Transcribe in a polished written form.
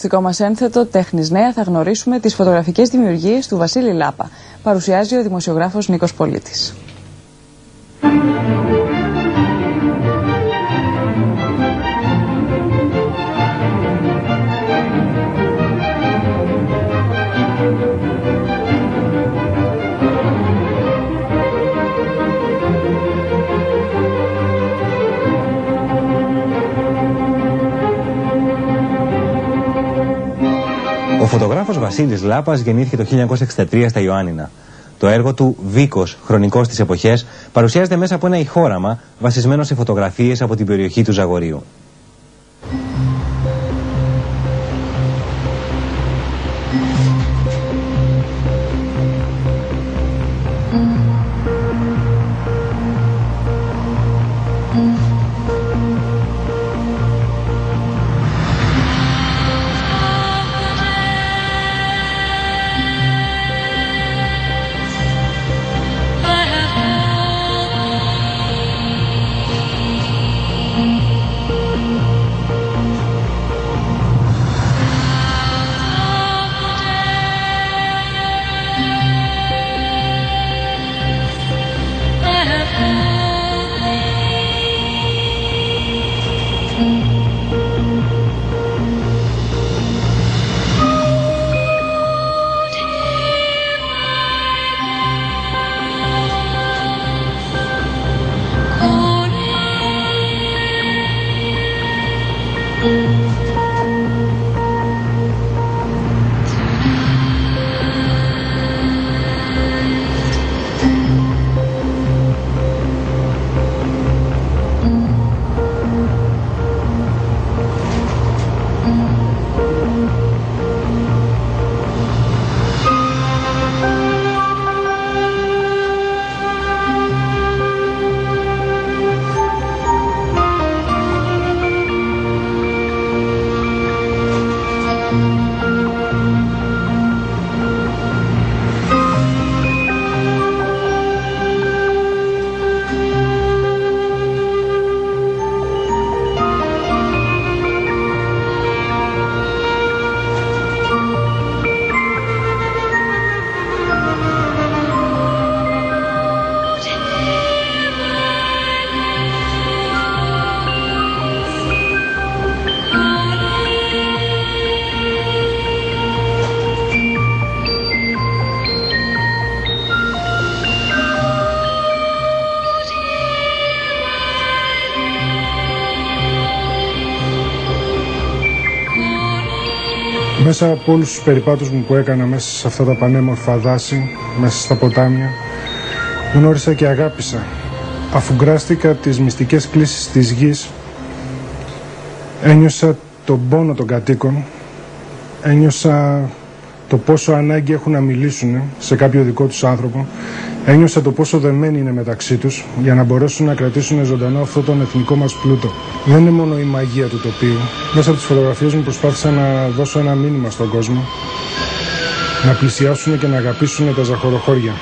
Στο μας ένθετο Τέχνης Νέα θα γνωρίσουμε τις φωτογραφικές δημιουργίες του Βασίλη Λάπα. Παρουσιάζει ο δημοσιογράφος Νίκος Πολίτης. Ο φωτογράφος Βασίλης Λάπας γεννήθηκε το 1963 στα Ιωάννινα. Το έργο του «Βίκος, χρονικός της εποχές» παρουσιάζεται μέσα από ένα ηχόραμα βασισμένο σε φωτογραφίες από την περιοχή του Ζαγορείου. Μέσα από όλους τους περιπάτους μου που έκανα μέσα σε αυτά τα πανέμορφα δάση, μέσα στα ποτάμια, γνώρισα και αγάπησα. Αφουγκράστηκα τις μυστικές κλίσεις της γης, ένιωσα τον πόνο των κατοίκων, ένιωσα το πόσο ανάγκη έχουν να μιλήσουν σε κάποιο δικό τους άνθρωπο, ένιωσα το πόσο δεμένοι είναι μεταξύ τους για να μπορέσουν να κρατήσουν ζωντανό αυτό τον εθνικό μας πλούτο. Δεν είναι μόνο η μαγεία του τοπίου. Μέσα από τις φωτογραφίες μου προσπάθησα να δώσω ένα μήνυμα στον κόσμο, να πλησιάσουν και να αγαπήσουν τα ζαχοροχώρια.